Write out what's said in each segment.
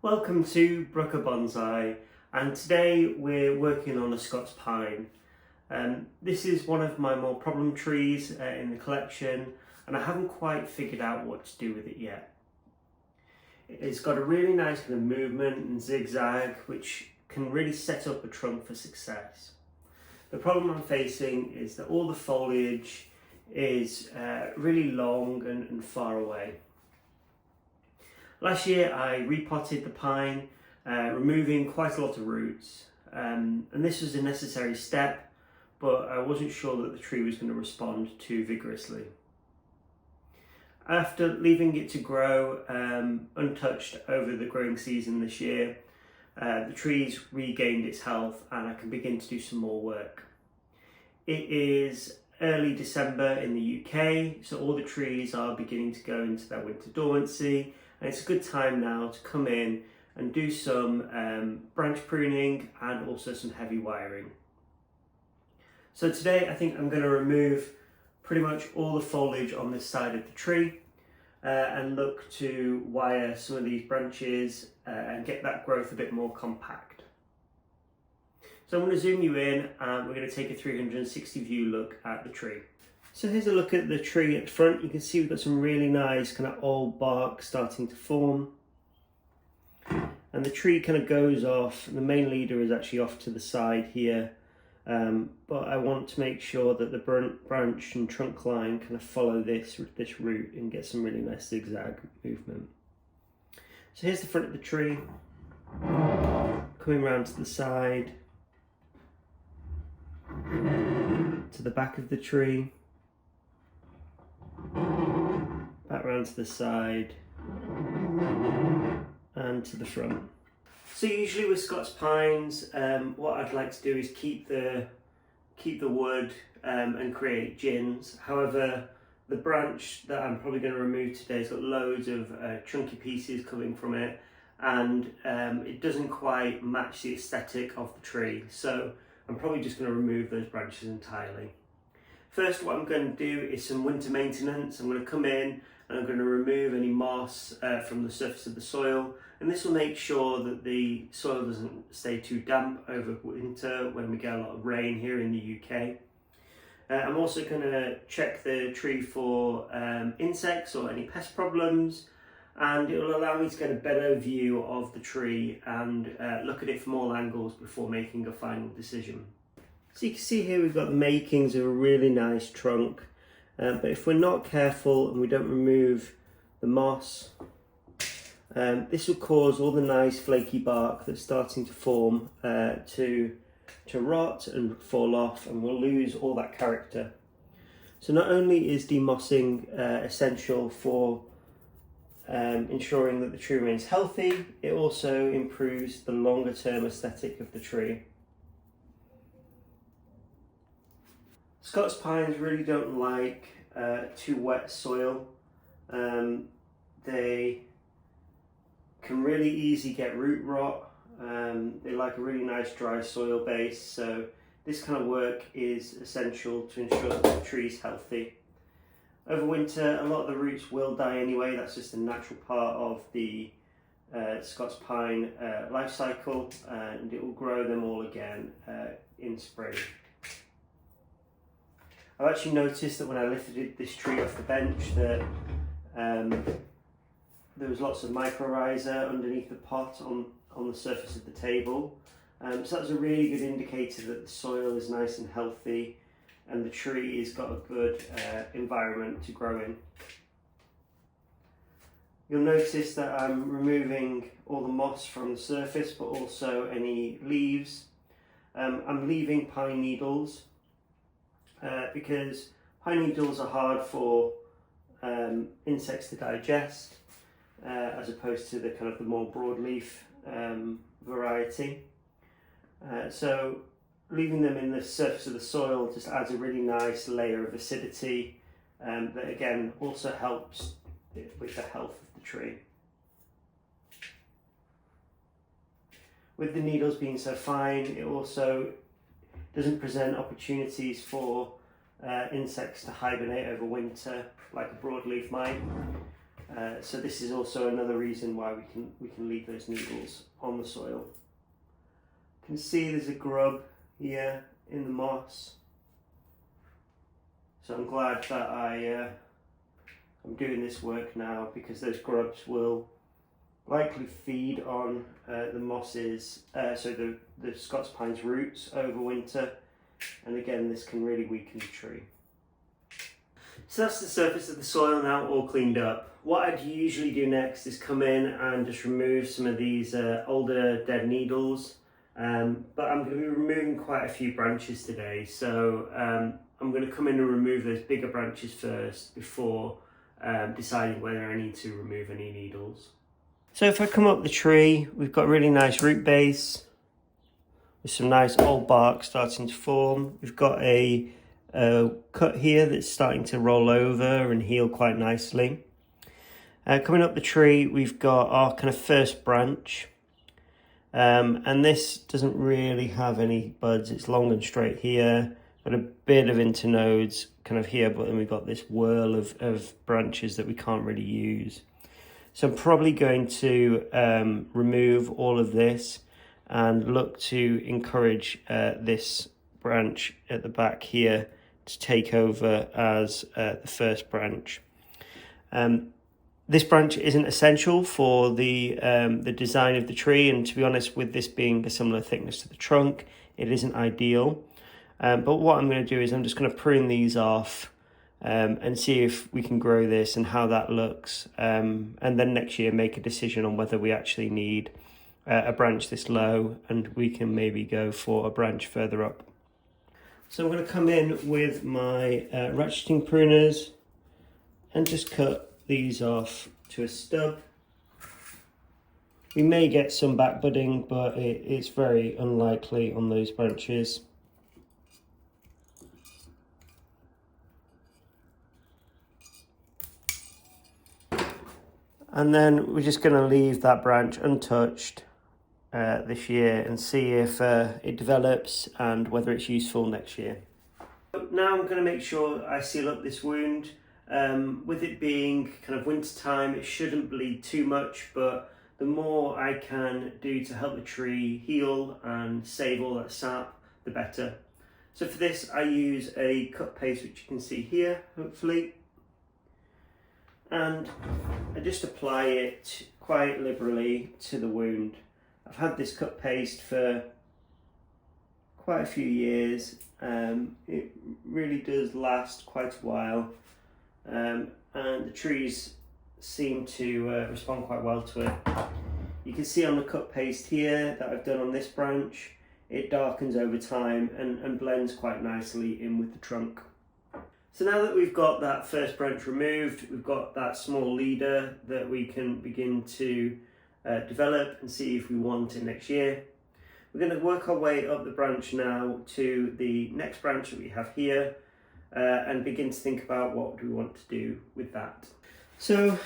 Welcome to Brooker Bonsai, and today we're working on a Scots Pine. This is one of my more problem trees in the collection, and I haven't quite figured out what to do with it yet. It's got a really nice kind of movement and zigzag which can really set up a trunk for success. The problem I'm facing is that all the foliage is really long and far away. Last year I repotted the pine, removing quite a lot of roots, and this was a necessary step, but I wasn't sure that the tree was going to respond too vigorously. After leaving it to grow untouched over the growing season this year, the tree's regained its health and I can begin to do some more work. It is early December in the UK, so all the trees are beginning to go into their winter dormancy. And it's a good time now to come in and do some branch pruning and also some heavy wiring. So today I think I'm going to remove pretty much all the foliage on this side of the tree and look to wire some of these branches and get that growth a bit more compact. So I'm going to zoom you in and we're going to take a 360 view look at the tree. So here's a look at the tree at the front. You can see we've got some really nice kind of old bark starting to form. And the tree kind of goes off. The main leader is actually off to the side here. But I want to make sure that the branch and trunk line kind of follow this route and get some really nice zigzag movement. So here's the front of the tree. Coming around to the side. To the back of the tree. Back round to the side and to the front. So usually with Scots Pines, what I'd like to do is keep the wood and create gins. However, the branch that I'm probably going to remove today has got loads of chunky pieces coming from it, and it doesn't quite match the aesthetic of the tree. So I'm probably just going to remove those branches entirely. First, what I'm going to do is some winter maintenance. I'm going to come in and I'm going to remove any moss from the surface of the soil, and this will make sure that the soil doesn't stay too damp over winter when we get a lot of rain here in the UK. I'm also going to check the tree for insects or any pest problems, and it will allow me to get a better view of the tree and look at it from all angles before making a final decision. So you can see here we've got the makings of a really nice trunk, but if we're not careful and we don't remove the moss, this will cause all the nice flaky bark that's starting to form to rot and fall off, and we'll lose all that character. So not only is demossing essential for ensuring that the tree remains healthy, it also improves the longer term aesthetic of the tree. Scots pines really don't like too wet soil. They can really easily get root rot. They like a really nice dry soil base, so this kind of work is essential to ensure that the tree is healthy. Over winter, a lot of the roots will die anyway. That's just a natural part of the Scots pine life cycle, and it will grow them all again in spring. I've actually noticed that when I lifted this tree off the bench that there was lots of mycorrhiza underneath the pot on the surface of the table. So that's a really good indicator that the soil is nice and healthy and the tree has got a good environment to grow in. You'll notice that I'm removing all the moss from the surface, but also any leaves. I'm leaving pine needles. Because pine needles are hard for insects to digest, as opposed to the kind of the more broadleaf variety. So leaving them in the surface of the soil just adds a really nice layer of acidity that again also helps with the health of the tree. With the needles being so fine, it also doesn't present opportunities for insects to hibernate over winter like a broadleaf might. So this is also another reason why we can leave those needles on the soil. You can see there's a grub here in the moss. So I'm glad that I'm doing this work now, because those grubs will likely feed on the mosses, so the Scots Pines roots over winter, and again this can really weaken the tree. So that's the surface of the soil now all cleaned up. What I'd usually do next is come in and just remove some of these older dead needles, but I'm going to be removing quite a few branches today, so I'm going to come in and remove those bigger branches first before deciding whether I need to remove any needles. So if I come up the tree, we've got a really nice root base with some nice old bark starting to form. We've got a cut here that's starting to roll over and heal quite nicely. Coming up the tree, we've got our kind of first branch, and this doesn't really have any buds. It's long and straight here, got a bit of internodes kind of here, but then we've got this whirl of branches that we can't really use. So I'm probably going to remove all of this and look to encourage this branch at the back here to take over as the first branch. This branch isn't essential for the design of the tree, and to be honest, with this being a similar thickness to the trunk, it isn't ideal. But what I'm going to do is I'm just going to prune these off and see if we can grow this and how that looks, and then next year make a decision on whether we actually need a branch this low, and we can maybe go for a branch further up. So I'm going to come in with my ratcheting pruners and just cut these off to a stub. We may get some back budding, but it's very unlikely on those branches. And then we're just going to leave that branch untouched this year and see if it develops and whether it's useful next year. Now I'm going to make sure I seal up this wound. With it being kind of winter time, it shouldn't bleed too much, but the more I can do to help the tree heal and save all that sap, the better. So for this I use a cut paste, which you can see here hopefully, and I just apply it quite liberally to the wound. I've had this cut paste for quite a few years. It really does last quite a while, and the trees seem to respond quite well to it. You can see on the cut paste here that I've done on this branch, it darkens over time and blends quite nicely in with the trunk. So now that we've got that first branch removed, we've got that small leader that we can begin to develop and see if we want it next year. We're going to work our way up the branch now to the next branch that we have here, and begin to think about what do we want to do with that. So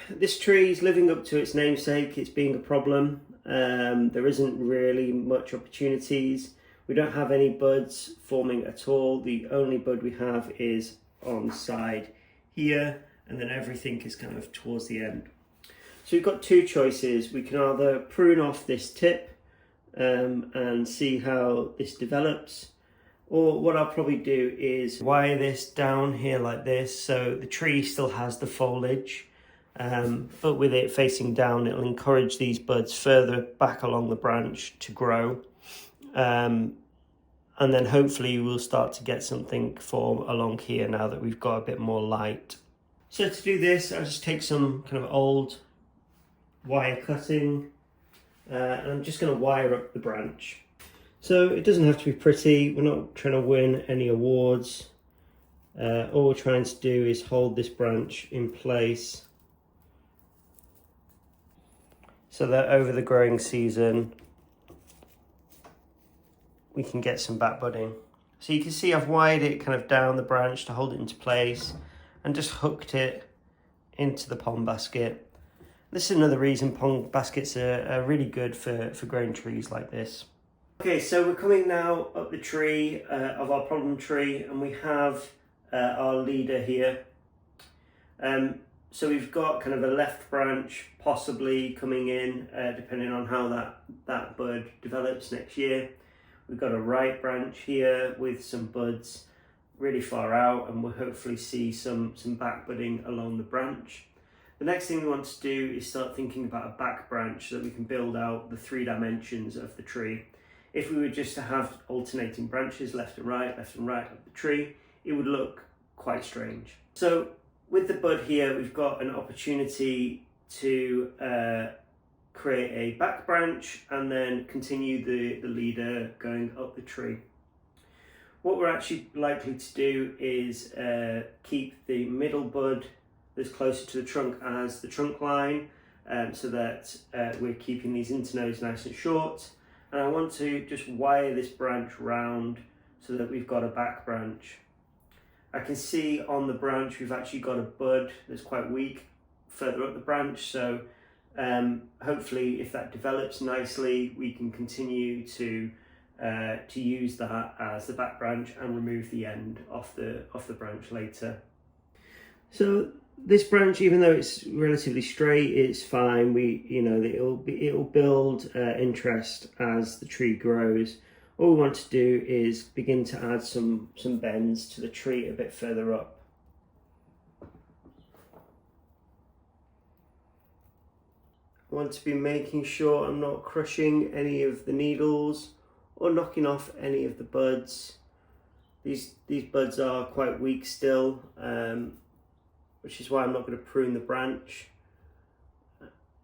this tree is living up to its namesake. It's being a problem. There isn't really much opportunities. We don't have any buds forming at all. The only bud we have is on the side here, and then everything is kind of towards the end. So we've got two choices. We can either prune off this tip and see how this develops, or what I'll probably do is wire this down here like this, so the tree still has the foliage, but with it facing down, it'll encourage these buds further back along the branch to grow. And then hopefully we'll start to get something form along here now that we've got a bit more light. So to do this, I'll just take some kind of old wire cutting, and I'm just going to wire up the branch. So it doesn't have to be pretty. We're not trying to win any awards. All we're trying to do is hold this branch in place so that over the growing season we can get some back budding. So you can see I've wired it kind of down the branch to hold it into place and just hooked it into the pond basket. This is another reason pond baskets are really good for growing trees like this. Okay, so we're coming now up the tree of our problem tree, and we have our leader here. So we've got kind of a left branch possibly coming in, depending on how that bud develops next year. We've got a right branch here with some buds really far out, and we'll hopefully see some back budding along the branch. The next thing we want to do is start thinking about a back branch so that we can build out the 3 dimensions of the tree. If we were just to have alternating branches left and right of the tree, it would look quite strange. So with the bud here, we've got an opportunity to create a back branch and then continue the leader going up the tree. What we're actually likely to do is keep the middle bud that's closer to the trunk as the trunk line, so that we're keeping these internodes nice and short. And I want to just wire this branch round so that we've got a back branch. I can see on the branch we've actually got a bud that's quite weak further up the branch, so hopefully if that develops nicely we can continue to use that as the back branch and remove the end off the branch later. So this branch, even though it's relatively straight, it's fine. It'll build interest as the tree grows. All we want to do is begin to add some bends to the tree a bit further up. I want to be making sure I'm not crushing any of the needles or knocking off any of the buds. These buds are quite weak still, which is why I'm not going to prune the branch.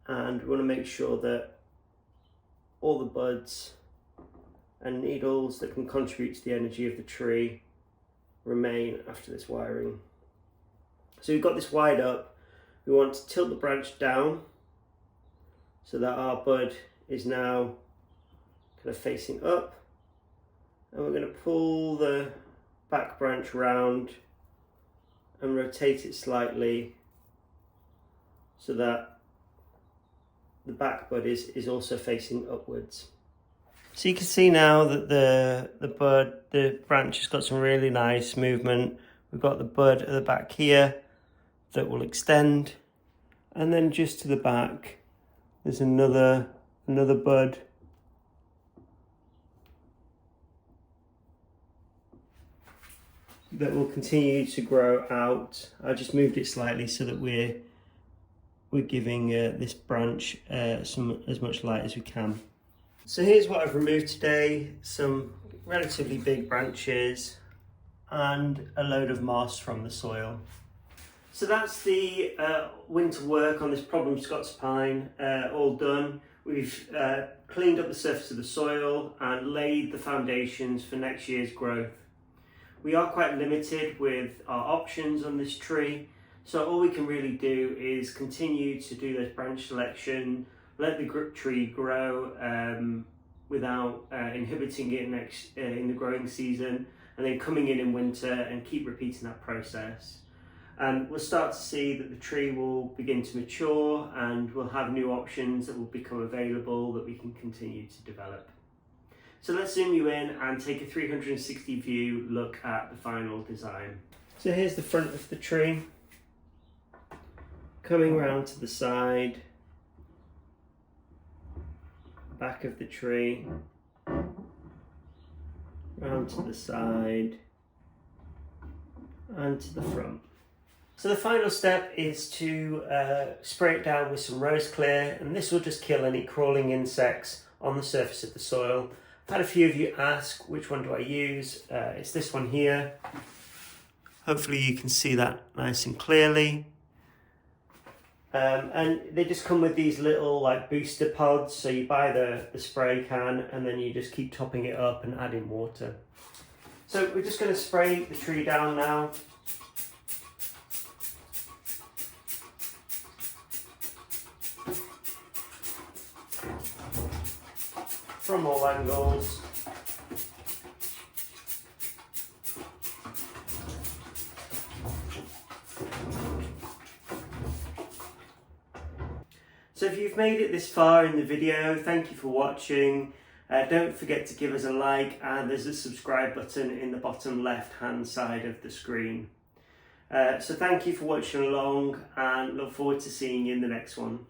And we want to make sure that all the buds and needles that can contribute to the energy of the tree remain after this wiring. So we've got this wired up. We want to tilt the branch down so that our bud is now kind of facing up, and we're going to pull the back branch round and rotate it slightly so that the back bud is also facing upwards. So you can see now that the branch has got some really nice movement. We've got the bud at the back here that will extend, and then just to the back there's another bud that will continue to grow out. I just moved it slightly so that we're giving this branch as much light as we can. So here's what I've removed today: some relatively big branches and a load of moss from the soil. So that's the winter work on this problem Scots pine all done. We've cleaned up the surface of the soil and laid the foundations for next year's growth. We are quite limited with our options on this tree, so all we can really do is continue to do this branch selection, let the tree grow without inhibiting it in the growing season, and then coming in winter and keep repeating that process. And we'll start to see that the tree will begin to mature, and we'll have new options that will become available that we can continue to develop. So let's zoom you in and take a 360 view look at the final design. So here's the front of the tree, coming round to the side, back of the tree, round to the side, and to the front. So the final step is to spray it down with some rose clear, and this will just kill any crawling insects on the surface of the soil. I've had a few of you ask which one do I use. It's this one here. Hopefully you can see that nice and clearly. And they just come with these little like booster pods, so you buy the spray can and then you just keep topping it up and adding water. So we're just going to spray the tree down now. From all angles. So if you've made it this far in the video, thank you for watching. Don't forget to give us a like, and there's a subscribe button in the bottom left hand side of the screen. So thank you for watching along, and look forward to seeing you in the next one.